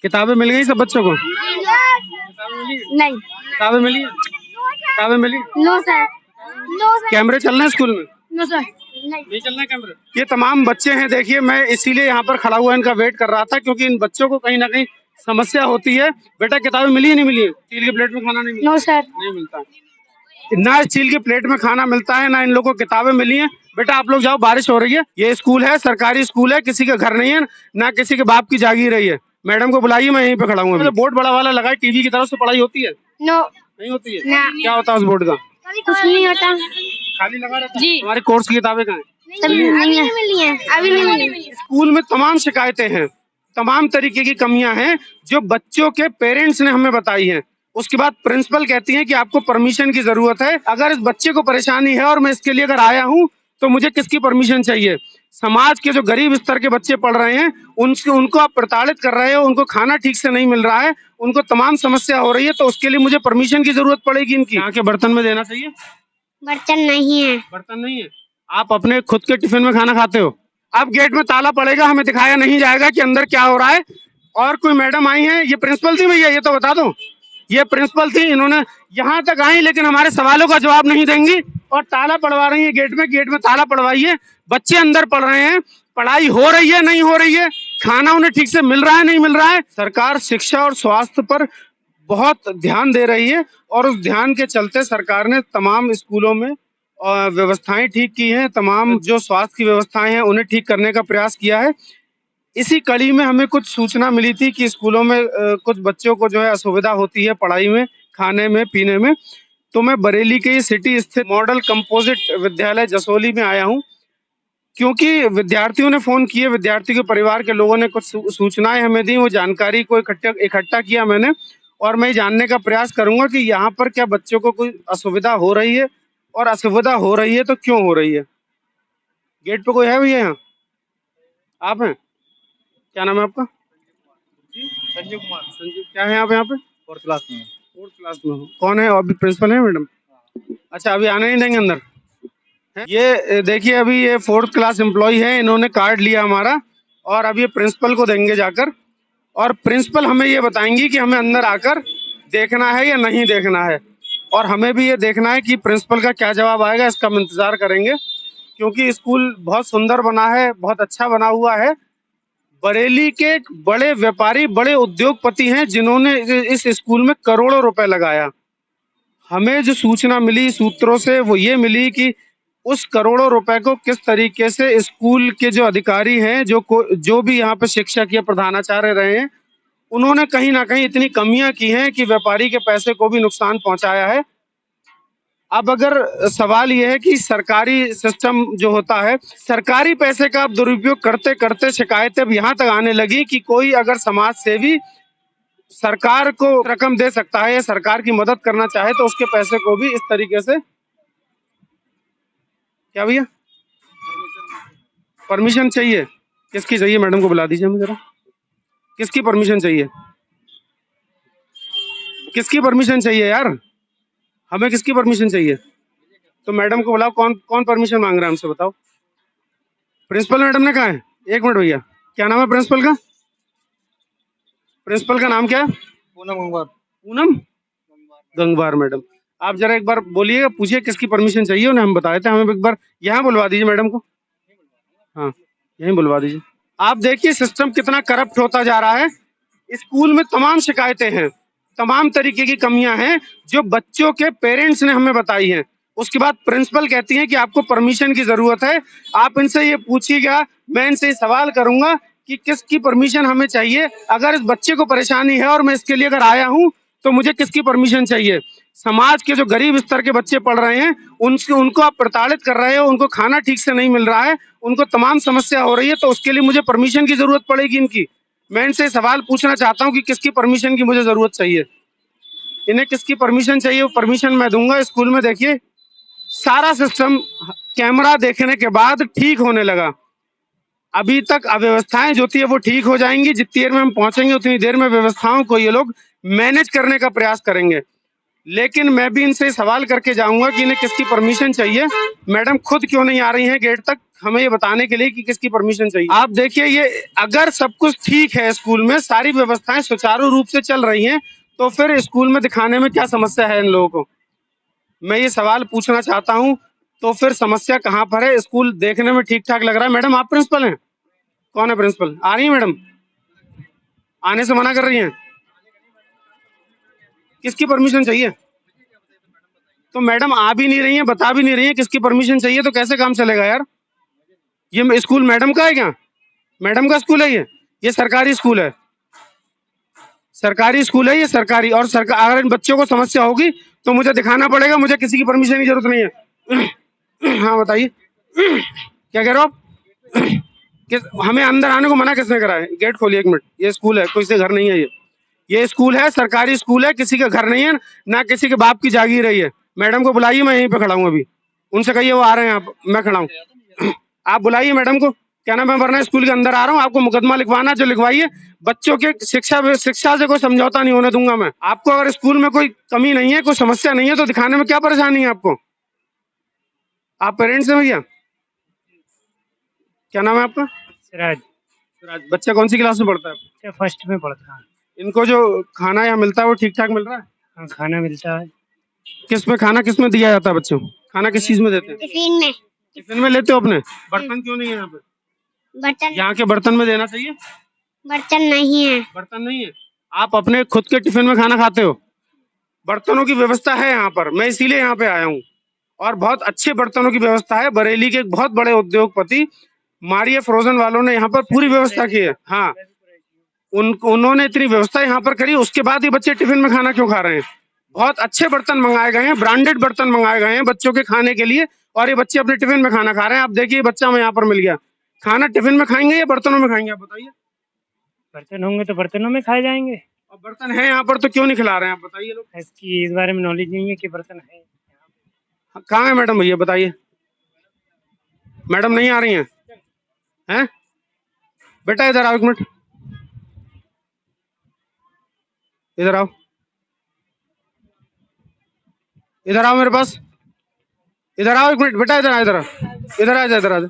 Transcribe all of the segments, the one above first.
किताबें मिल गई सब बच्चों को? किताबें मिली? नहीं। किताबें मिली? किताबें मिली? No sir. No sir. कैमरे चल रहे हैं स्कूल में? No sir. नहीं चल रहे हैं कैमरे। ये तमाम बच्चे हैं, देखिए मैं इसीलिए यहाँ पर खड़ा हुआ इनका वेट कर रहा था, क्योंकि इन बच्चों को कहीं ना कहीं समस्या होती है। बेटा किताबें मिली है नहीं मिली है? स्टील की प्लेट में खाना नहीं मिलता? No sir. नहीं मिलता, ना स्टील की प्लेट में खाना मिलता है, ना इन लोगों को किताबें मिली हैं। बेटा आप लोग जाओ, बारिश हो रही है, ये स्कूल है, सरकारी स्कूल है, किसी के घर नहीं है, ना किसी के बाप की जागीर रही है। मैडम को बुलाइए, मैं यहीं पे खड़ा हूँ। बोर्ड बड़ा वाला लगा है, टीवी की तरफ से पढ़ाई होती है? नो। नहीं होती है। ना। क्या होता है उस बोर्ड का? कुछ नहीं होता। खाली लगा रहता है? जी। हमारे कोर्स की किताबें कहाँ हैं? नहीं मिली है, अभी नहीं मिली। स्कूल में तमाम शिकायतें हैं, तमाम तरीके की कमियां हैं जो बच्चों के पेरेंट्स ने हमें बताई हैं। उसके बाद प्रिंसिपल कहती है कि आपको परमिशन की जरूरत है। अगर इस बच्चे को परेशानी है और मैं इसके लिए अगर आया हूँ तो मुझे किसकी परमिशन चाहिए? समाज के जो गरीब स्तर के बच्चे पढ़ रहे हैं उनको आप प्रताड़ित कर रहे हो, उनको खाना ठीक से नहीं मिल रहा है, उनको तमाम समस्या हो रही है, तो उसके लिए मुझे परमिशन की जरूरत पड़ेगी इनकी। यहाँ के बर्तन में देना चाहिए? बर्तन नहीं है। बर्तन नहीं है? आप अपने खुद के टिफिन में खाना खाते हो? अब गेट में ताला पड़ेगा, हमें दिखाया नहीं जाएगा कि अंदर क्या हो रहा है। और कोई मैडम आई हैं? ये प्रिंसिपल थी भैया, ये तो बता दो। ये प्रिंसिपल थी, इन्होंने यहाँ तक आई लेकिन हमारे सवालों का जवाब नहीं देंगी और ताला पड़वा रही है गेट में ताला पड़वाइए। बच्चे अंदर पढ़ रहे हैं, पढ़ाई हो रही है नहीं हो रही है, खाना उन्हें ठीक से मिल रहा है नहीं मिल रहा है। सरकार शिक्षा और स्वास्थ्य पर बहुत ध्यान दे रही है और उस ध्यान के चलते सरकार ने तमाम स्कूलों में व्यवस्थाएं ठीक की हैं, तमाम जो स्वास्थ्य की व्यवस्थाएं हैं उन्हें ठीक करने का प्रयास किया है। इसी कड़ी में हमें कुछ सूचना मिली थी कि स्कूलों में कुछ बच्चों को जो है असुविधा होती है पढ़ाई में, खाने में, पीने में। तो मैं बरेली के सिटी स्थित मॉडल कंपोजिट विद्यालय जसोली में आया हूँ, क्योंकि विद्यार्थियों ने फोन किए, विद्यार्थियों के परिवार के लोगों ने कुछ सूचनाएं हमें दी, वो जानकारी को इकट्ठा किया मैंने, और मैं जानने का प्रयास करूंगा कि यहाँ पर क्या बच्चों को कोई असुविधा हो रही है, और असुविधा हो रही है तो क्यों हो रही है। गेट पे कोई है भैया? यहाँ आप हैं? क्या नाम है आपका? संजीव कुमार। संजीव, क्या है आप यहाँ पे? 4th क्लास में। 4th क्लास में हो? कौन है अभी? प्रिंसिपल है मैडम? अच्छा, अभी आने नहीं देंगे अंदर? ये देखिए, अभी ये 4th क्लास एम्प्लॉय है, इन्होंने कार्ड लिया हमारा और अब ये प्रिंसिपल को देंगे जाकर, और प्रिंसिपल हमें ये बताएंगी कि हमें अंदर आकर देखना है या नहीं देखना है, और हमें भी ये देखना है कि प्रिंसिपल का क्या जवाब आएगा, इसका हम इंतजार करेंगे। क्योंकि स्कूल बहुत सुंदर बना है, बहुत अच्छा बना हुआ है। बरेली के बड़े व्यापारी, बड़े उद्योगपति हैं जिन्होंने इस स्कूल में करोड़ों रुपए लगाया। हमें जो सूचना मिली सूत्रों से वो ये मिली कि उस करोड़ों रुपए को किस तरीके से स्कूल के जो अधिकारी हैं, जो भी यहाँ पे शिक्षक या प्रधानाचार्य रहे हैं, उन्होंने कहीं ना कहीं इतनी कमियां की हैं कि व्यापारी के पैसे को भी नुकसान पहुंचाया है। अब अगर सवाल यह है कि सरकारी सिस्टम जो होता है, सरकारी पैसे का अब दुरुपयोग करते करते शिकायतें अब यहाँ तक आने लगी कि कोई अगर समाज सेवी सरकार को रकम दे सकता है या सरकार की मदद करना चाहे तो उसके पैसे को भी इस तरीके से, क्या भैया परमिशन चाहिए? किसकी चाहिए? मैडम को बुला दीजिए मुझे जरा। किसकी परमिशन चाहिए? किसकी परमिशन चाहिए यार? हमें किसकी परमिशन चाहिए? तो मैडम को बुलाओ, कौन कौन परमिशन मांग रहा है हमसे, बताओ। प्रिंसिपल मैडम ने कहा है? एक मिनट भैया, क्या नाम है प्रिंसिपल का? प्रिंसिपल का नाम क्या है? पूनम गंगवार। पूनम गंगवार मैडम। आप जरा एक बार बोलिएगा, पूछिए किसकी परमिशन चाहिए, उन्हें हम बताए थे। हमें एक बार यहाँ बुलवा दीजिए मैडम को। हाँ, यहीं बुलवा दीजिए। आप देखिए सिस्टम कितना करप्ट होता जा रहा है। स्कूल में तमाम शिकायतें हैं, तमाम तरीके की कमियां हैं जो बच्चों के पेरेंट्स ने हमें बताई हैं। उसके बाद प्रिंसिपल कहती हैं कि आपको परमिशन की जरूरत है। आप इनसे ये पूछिएगा, मैं इनसे सवाल करूंगा कि किसकी परमिशन हमें चाहिए। अगर इस बच्चे को परेशानी है और मैं इसके लिए अगर आया हूं तो मुझे किसकी परमिशन चाहिए? समाज के जो गरीब स्तर के बच्चे पढ़ रहे हैं उनको आप प्रताड़ित कर रहे हो, उनको खाना ठीक से नहीं मिल रहा है, उनको तमाम समस्या हो रही है, तो उसके लिए मुझे परमिशन की जरूरत पड़ेगी इनकी। मैं इनसे सवाल पूछना चाहता हूँ कि किसकी परमिशन की मुझे जरूरत चाहिए, इन्हें किसकी परमिशन चाहिए, वो परमिशन मैं दूंगा। स्कूल में देखिए सारा सिस्टम कैमरा देखने के बाद ठीक होने लगा। अभी तक अव्यवस्थाएं जो थी वो ठीक हो जाएंगी, जितनी देर में हम पहुंचेंगे उतनी देर में व्यवस्थाओं को ये लोग मैनेज करने का प्रयास करेंगे। लेकिन मैं भी इनसे सवाल करके जाऊंगा कि इन्हें किसकी परमिशन चाहिए। मैडम खुद क्यों नहीं आ रही हैं गेट तक हमें ये बताने के लिए कि किसकी परमिशन चाहिए। आप देखिए, ये अगर सब कुछ ठीक है, स्कूल में सारी व्यवस्थाएं सुचारू रूप से चल रही हैं, तो फिर स्कूल में दिखाने में क्या समस्या है इन लोगों को? मैं ये सवाल पूछना चाहता हूँ। तो फिर समस्या कहाँ पर है? स्कूल देखने में ठीक ठाक लग रहा है। मैडम आप प्रिंसिपल हैं? कौन है प्रिंसिपल? आ रही है मैडम? आने से मना कर रही हैं? किसकी परमिशन चाहिए? तो मैडम आ भी नहीं रही हैं, बता भी नहीं रही हैं किसकी परमिशन चाहिए, तो कैसे काम चलेगा यार? ये स्कूल मैडम का है क्या? मैडम का स्कूल है ये सरकारी स्कूल है। सरकारी स्कूल है ये, सरकारी। और सरकार, अगर इन बच्चों को समस्या होगी तो मुझे दिखाना पड़ेगा, मुझे किसी की परमिशन की जरूरत नहीं है। हाँ बताइए, क्या कह रहे हो आप? हमें अंदर आने को मना किसने करा है? गेट खोलिए 1 मिनट। ये स्कूल है, किसी का घर नहीं है ये स्कूल है, सरकारी स्कूल है, किसी का घर नहीं है, ना किसी के बाप की जागीर है ये। मैडम को बुलाइए, मैं यहीं पे खड़ा हूँ अभी। उनसे कहिए वो आ रहे हैं, आप मैं खड़ा हूँ। आप बुलाइए मैडम को, क्या नाम है, वरना स्कूल के अंदर आ रहा हूँ। आपको मुकदमा लिखवाना जो लिखवाइए। बच्चों के शिक्षा से कोई समझौता नहीं होने दूंगा मैं आपको। अगर स्कूल में कोई कमी नहीं है, कोई समस्या नहीं है, तो दिखाने में क्या परेशानी है आपको? आप पेरेंट्स हैं भैया? क्या नाम है आपका? सिराज। सिराज। बच्चा कौन सी क्लास में पढ़ता है? बच्चा फर्स्ट में पढ़ता है। इनको जो खाना यहाँ मिलता है वो ठीक ठाक मिल रहा है? हाँ, खाना मिलता है। किस में खाना, किस में दिया जाता है बच्चों को? खाना किस चीज में देते हैं? टिफिन में। टिफिन में लेते हो अपने? बर्तन क्यों नहीं है यहाँ पे? बर्तन, यहाँ के बर्तन में देना चाहिए। बर्तन नहीं है। बर्तन नहीं है? आप अपने खुद के टिफिन में खाना खाते हो? बर्तनों की व्यवस्था है यहाँ पर, मैं इसीलिए यहाँ पे आया हूँ। और बहुत अच्छे बर्तनों की व्यवस्था है। बरेली के एक बहुत बड़े उद्योगपति मारिया फ्रोजन वालों ने यहाँ पर पूरी व्यवस्था की है। हाँ, उन्होंने इतनी व्यवस्था यहाँ पर करी, उसके बाद ये बच्चे टिफिन में खाना क्यों खा रहे हैं? बहुत अच्छे बर्तन मंगाए गए हैं, ब्रांडेड बर्तन मंगाए गए हैं बच्चों के खाने के लिए, और ये बच्चे अपने टिफिन में खाना खा रहे हैं। आप देखिए, बच्चा हमें यहाँ पर मिल गया। खाना टिफिन में खाएंगे या बर्तनों में खाएंगे, आप बताइए? बर्तन होंगे तो बर्तनों में खाए जाएंगे। और बर्तन है यहाँ पर तो क्यों नहीं खिला रहे हैं, आप बताइए लोग? इसकी इस बारे में नॉलेज नहीं है कि बर्तन है। कहाँ है मैडम भैया, बताइए? मैडम नहीं आ रही हैं? हैं? बेटा इधर आओ 1 मिनट, इधर आओ, इधर आओ मेरे पास, इधर आओ 1 मिनट बेटा, इधर आ, इधर आ, इधर आ, इधर आ।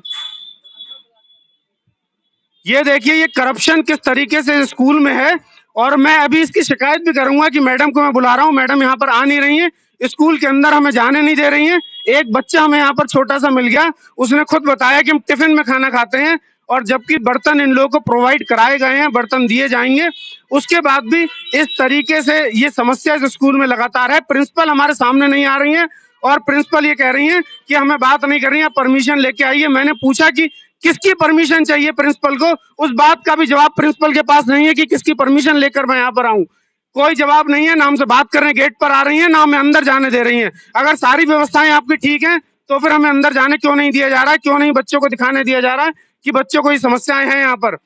ये देखिए, ये करप्शन किस तरीके से स्कूल में है। और मैं अभी इसकी शिकायत भी करूंगा कि मैडम को मैं बुला रहा हूँ, मैडम यहाँ पर आ नहीं रही है, स्कूल के अंदर हमें जाने नहीं दे रही हैं। एक बच्चा हमें यहाँ पर छोटा सा मिल गया, उसने खुद बताया कि हम टिफिन में खाना खाते हैं, और जबकि बर्तन इन लोगों को प्रोवाइड कराए गए हैं, बर्तन दिए जाएंगे। उसके बाद भी इस तरीके से ये समस्या इस स्कूल में लगातार है। प्रिंसिपल हमारे सामने नहीं आ रही है, और प्रिंसिपल ये कह रही है कि हमें बात नहीं कर रही है, परमिशन लेके आइए। मैंने पूछा कि किसकी परमिशन चाहिए प्रिंसिपल को, उस बात का भी जवाब प्रिंसिपल के पास नहीं है कि किसकी परमिशन लेकर मैं यहाँ पर आऊं। कोई जवाब नहीं है, ना हमसे बात करने गेट पर आ रही है, ना हमें अंदर जाने दे रही है। अगर सारी व्यवस्थाएं आपकी ठीक हैं तो फिर हमें अंदर जाने क्यों नहीं दिया जा रहा है? क्यों नहीं बच्चों को दिखाने दिया जा रहा है कि बच्चों को ये समस्याएं हैं यहाँ पर?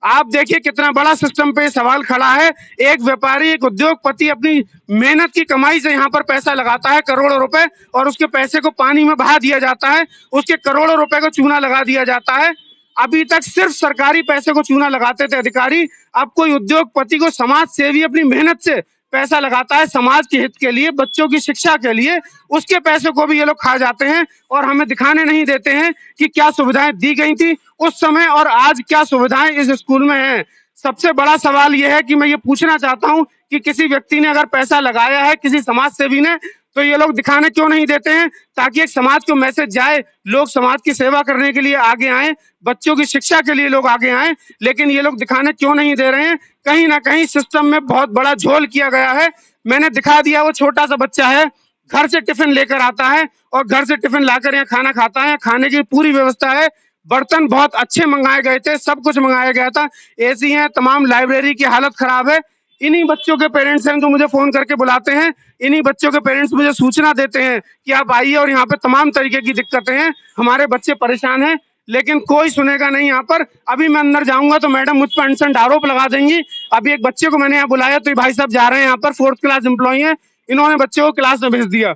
आप देखिए कितना बड़ा सिस्टम पे सवाल खड़ा है। एक व्यापारी, एक उद्योगपति अपनी मेहनत की कमाई से यहाँ पर पैसा लगाता है, करोड़ों रुपए, और उसके पैसे को पानी में बहा दिया जाता है, उसके करोड़ों रुपए को चूना लगा दिया जाता है। अभी तक सिर्फ सरकारी पैसे को चूना लगाते थे अधिकारी, अब कोई उद्योगपति को समाज सेवी अपनी मेहनत से पैसा लगाता है समाज के हित के लिए, बच्चों की शिक्षा के लिए, उसके पैसे को भी ये लोग खा जाते हैं, और हमें दिखाने नहीं देते हैं कि क्या सुविधाएं दी गई थी उस समय और आज क्या सुविधाएं इस स्कूल में हैं। सबसे बड़ा सवाल यह है कि मैं ये पूछना चाहता हूं कि किसी व्यक्ति ने अगर पैसा लगाया है, किसी समाज सेवी ने, तो ये लोग दिखाने क्यों नहीं देते हैं, ताकि एक समाज को मैसेज जाए, लोग समाज की सेवा करने के लिए आगे आए, बच्चों की शिक्षा के लिए लोग आगे आए। लेकिन ये लोग दिखाने क्यों नहीं दे रहे हैं? कहीं ना कहीं सिस्टम में बहुत बड़ा झोल किया गया है। मैंने दिखा दिया, वो छोटा सा बच्चा है, घर से टिफिन लेकर आता है और घर से टिफिन लाकर यहाँ खाना खाता है। खाने की पूरी व्यवस्था है, बर्तन बहुत अच्छे मंगाए गए थे, सब कुछ मंगाया गया था, एसी है, तमाम लाइब्रेरी की हालत खराब है। इन्हीं बच्चों के पेरेंट्स हैं जो मुझे फोन करके बुलाते हैं, इन्हीं बच्चों के पेरेंट्स मुझे सूचना देते हैं कि आप आइए और यहाँ पे तमाम तरीके की दिक्कतें हैं, हमारे बच्चे परेशान हैं। लेकिन कोई सुनेगा नहीं यहाँ पर। अभी मैं अंदर जाऊंगा तो मैडम मुझ पर अनशन आरोप लगा देंगी। अभी एक बच्चे को मैंने यहाँ बुलाया तो ये भाई साहब जा रहे हैं यहाँ पर, 4th क्लास एम्प्लॉय हैं, इन्होंने बच्चे को क्लास में भेज दिया।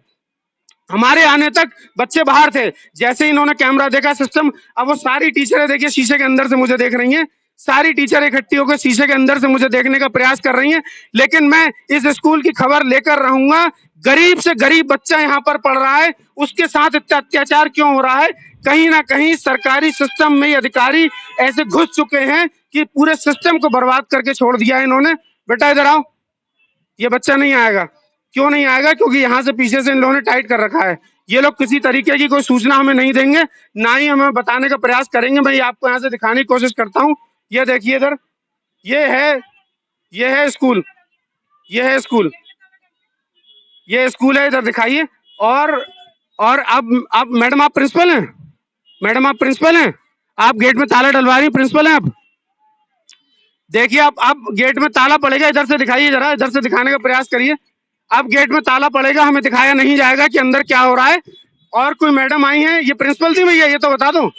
हमारे आने तक बच्चे बाहर थे, जैसे इन्होंने कैमरा देखा सिस्टम, अब वो सारी टीचरें देखिए शीशे के अंदर से मुझे देख रही हैं, सारी टीचर इकट्ठी होकर शीशे के अंदर से मुझे देखने का प्रयास कर रही हैं, लेकिन मैं इस स्कूल की खबर लेकर रहूंगा। गरीब से गरीब बच्चा यहाँ पर पढ़ रहा है, उसके साथ इतना अत्याचार क्यों हो रहा है? कहीं ना कहीं सरकारी सिस्टम में ये अधिकारी ऐसे घुस चुके हैं कि पूरे सिस्टम को बर्बाद करके छोड़ दिया है इन्होंने। बेटा इधर आओ, ये बच्चा नहीं आएगा। क्यों नहीं आएगा? क्योंकि यहाँ से पीछे से इन लोगों ने टाइट कर रखा है। ये लोग किसी तरीके की कोई सूचना हमें नहीं देंगे, ना ही हमें बताने का प्रयास करेंगे। मैं आपको यहाँ से दिखाने की कोशिश करता हूँ। ये देखिए इधर, ये है स्कूल, ये है स्कूल, ये स्कूल है, इधर दिखाइए। और अब मैडम आप प्रिंसिपल हैं? मैडम आप प्रिंसिपल हैं? आप गेट में ताला डलवा रही हैं, प्रिंसिपल हैं आप? देखिए अब गेट में ताला पड़ेगा, इधर से दिखाइए जरा, इधर से दिखाने का प्रयास करिए। अब गेट में ताला पड़ेगा, हमें दिखाया नहीं जाएगा कि अंदर क्या हो रहा है। और कोई मैडम आई हैं, ये प्रिंसिपल थी भैया, ये तो बता दो,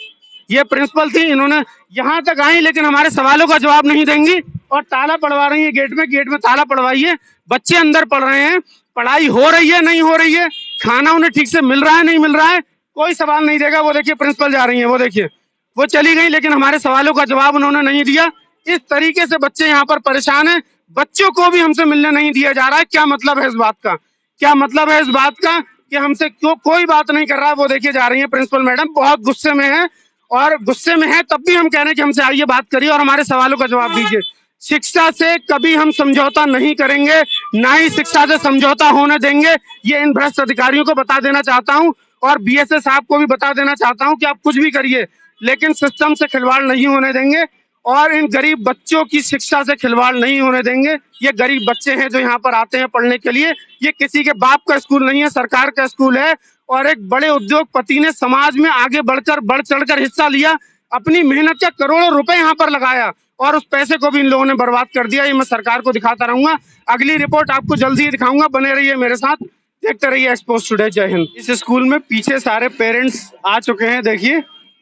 ये प्रिंसिपल थी। इन्होंने यहाँ तक आई लेकिन हमारे सवालों का जवाब नहीं देंगी और ताला पड़वा रही है गेट में ताला पड़वाइए। बच्चे अंदर पढ़ रहे हैं, पढ़ाई हो रही है नहीं हो रही है, खाना उन्हें ठीक से मिल रहा है नहीं मिल रहा है, कोई सवाल नहीं देगा। वो देखिए प्रिंसिपल जा रही है, वो देखिए वो चली गई, लेकिन हमारे सवालों का जवाब उन्होंने नहीं दिया। इस तरीके से बच्चे यहाँ पर परेशान हैं, बच्चों को भी हमसे मिलने नहीं दिया जा रहा है। क्या मतलब है इस बात का? क्या मतलब है इस बात का कि हमसे क्यों कोई बात नहीं कर रहा है? वो देखिए जा रही है प्रिंसिपल मैडम, बहुत गुस्से में है, और गुस्से में है तब भी हम कह रहे हैं कि हमसे आइए बात करिए और हमारे सवालों का जवाब दीजिए। शिक्षा से कभी हम समझौता नहीं करेंगे, ना ही शिक्षा से समझौता होने देंगे। ये इन भ्रष्ट अधिकारियों को बता देना चाहता हूँ और बीएसए साहब को भी बता देना चाहता हूँ कि आप कुछ भी करिए लेकिन सिस्टम से खिलवाड़ नहीं होने देंगे और इन गरीब बच्चों की शिक्षा से खिलवाड़ नहीं होने देंगे। ये गरीब बच्चे हैं जो यहाँ पर आते हैं पढ़ने के लिए, ये किसी के बाप का स्कूल नहीं है, सरकार का स्कूल है। और एक बड़े उद्योगपति ने समाज में आगे बढ़ चढ़कर हिस्सा लिया, अपनी मेहनत का करोड़ों रुपए यहाँ पर लगाया और उस पैसे को भी इन लोगों ने बर्बाद कर दिया। ये मैं सरकार को दिखाता रहूंगा, अगली रिपोर्ट आपको जल्दी ही दिखाऊंगा, बने रहिए मेरे साथ, देखते रहिए एक्सपोज टुडे। जय हिंद। इस स्कूल में पीछे सारे पेरेंट्स आ चुके हैं देखिए,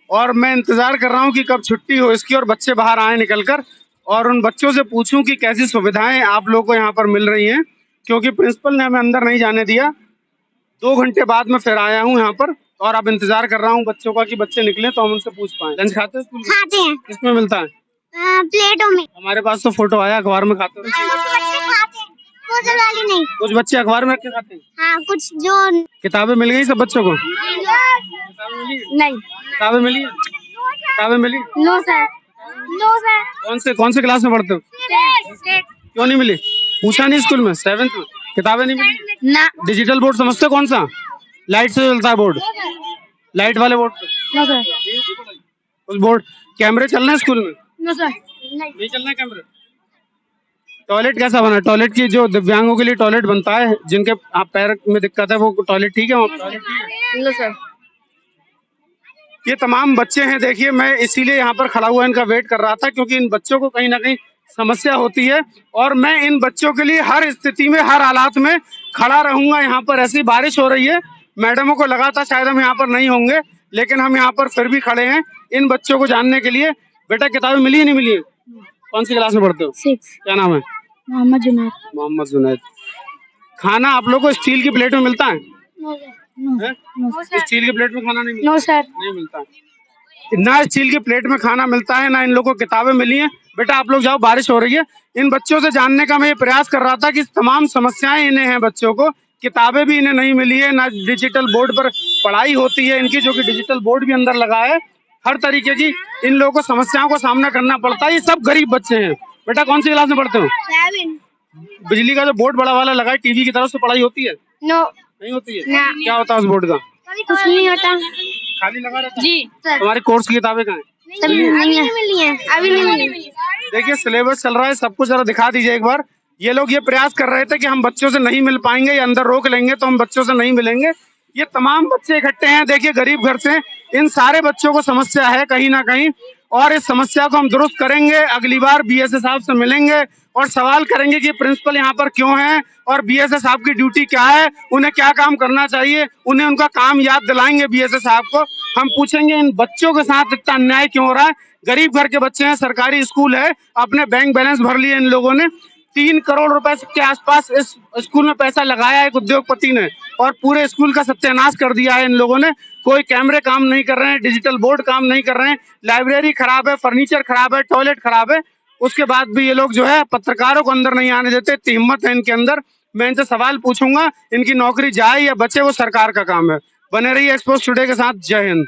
और मैं इंतजार कर रहा हूँ कि कब छुट्टी हो इसकी और बच्चे बाहर आए निकलकर, और उन बच्चों से पूछूं कि कैसी सुविधाएं आप लोगों को यहाँ पर मिल रही हैं, क्योंकि प्रिंसिपल ने हमें अंदर नहीं जाने दिया। 2 घंटे बाद मैं फिर आया हूँ यहाँ पर और अब इंतजार कर रहा हूँ बच्चों का कि बच्चे निकले तो हम उनसे पूछ पाए। लंच खाते हैं स्कूल में? खाते हैं। किसमें मिलता है? प्लेटों में। हमारे पास तो फोटो आया, अखबार में खाते हैं। बच्चे खाते हैं, बोतल वाली नहीं। कुछ बच्चे अखबार में रख के खाते हैं। हाँ, कुछ जो किताबें मिल गई सब बच्चों को? नहीं। किताबें मिली? किताबें मिली? No sir, no sir. कौन से क्लास में पढ़ते हो? क्यों नहीं मिली? पूछा नहीं स्कूल में? 7th में किताबें नहीं मिली? ना। डिजिटल बोर्ड समझते हो कौन सा? लाइट से चलता है बोर्ड, लाइट वाले बोर्ड पे? No sir. उस बोर्ड कैमरे चल रहे हैं स्कूल में? No sir. नहीं चल रहे हैं कैमरे। टॉयलेट कैसा बना है? टॉयलेट की जो दिव्यांगों के लिए टॉयलेट बनता है, जिनके आप पैर में दिक्कत है, वो टॉयलेट ठीक है वहाँ? टॉयलेट ठीक है? No sir. ये तमाम बच्चे हैं देखिए, मैं इसीलिए यहाँ पर खड़ा हुआ इनका वेट कर रहा था, क्योंकि इन बच्चों को कहीं ना कहीं समस्या होती है और मैं इन बच्चों के लिए हर स्थिति में, हर हालात में खड़ा रहूंगा। यहाँ पर ऐसी बारिश हो रही है, मैडमों को लगा था शायद हम यहाँ पर नहीं होंगे, लेकिन हम यहाँ पर फिर भी खड़े हैं इन बच्चों को जानने के लिए। बेटा किताबें मिली है नहीं मिली है? कौन सी क्लास में पढ़ते हो? 6। क्या नाम है? मोहम्मद जुनैद। मोहम्मद जुनैद। खाना आप लोग को स्टील की प्लेट में मिलता है? स्टील की प्लेट में खाना नहीं मिलता? No sir. नहीं मिलता है। ना स्टील की प्लेट में खाना मिलता है, ना इन लोगों को किताबें मिली हैं। बेटा आप लोग जाओ, बारिश हो रही है। इन बच्चों से जानने का मैं ये प्रयास कर रहा था कि तमाम समस्याएं इन्हें हैं बच्चों को, किताबें भी इन्हें नहीं मिली है, ना डिजिटल बोर्ड पर पढ़ाई होती है इनकी, जो कि डिजिटल बोर्ड भी अंदर लगा है। हर तरीके की इन लोगों को समस्याओं का सामना करना पड़ता है। ये सब गरीब बच्चे हैं। बेटा कौन सी क्लास में पढ़ते हो? 7। बिजली का जो बोर्ड बड़ा वाला लगा है टीवी की तरफ से पढ़ाई होती है? नो। नहीं होती है? ना। क्या होता है उस बोर्ड का? कुछ नहीं होता खाली लगा रहता है? जी सर। हमारे कोर्स की किताबें कहाँ हैं? नहीं मिली है, अभी नहीं मिली। देखिए सिलेबस चल रहा है, सब कुछ जरा दिखा दीजिए एक बार। ये लोग ये प्रयास कर रहे थे कि हम बच्चों से नहीं मिल पाएंगे, या अंदर रोक लेंगे तो हम बच्चों से नहीं मिलेंगे। ये तमाम बच्चे इकट्ठे हैं देखिए गरीब घर से, इन सारे बच्चों को समस्या है कहीं ना कहीं, और इस समस्या को हम दुरुस्त करेंगे। अगली बार बीएसए साहब से मिलेंगे और सवाल करेंगे कि प्रिंसिपल यहाँ पर क्यों है और बीएसए साहब की ड्यूटी क्या है, उन्हें क्या काम करना चाहिए, उन्हें उनका काम याद दिलाएंगे बीएसए साहब को। हम पूछेंगे इन बच्चों के साथ इतना अन्याय क्यों हो रहा है। गरीब घर के बच्चे हैं, सरकारी स्कूल है, अपने बैंक बैलेंस भर लिए इन लोगों ने, 3 करोड़ रुपए के आसपास इस स्कूल में पैसा लगाया है एक उद्योगपति ने, और पूरे स्कूल का सत्यानाश कर दिया है इन लोगों ने। कोई कैमरे काम नहीं कर रहे हैं, डिजिटल बोर्ड काम नहीं कर रहे हैं, लाइब्रेरी खराब है, फर्नीचर खराब है, टॉयलेट खराब है। उसके बाद भी ये लोग जो है पत्रकारों को अंदर नहीं आने देते। इतनी हिम्मत है इनके अंदर। मैं इनसे सवाल पूछूंगा, इनकी नौकरी जाए या बचे वो सरकार का काम है। बने रहिए एक्सपोज टुडे के साथ। जय हिंद।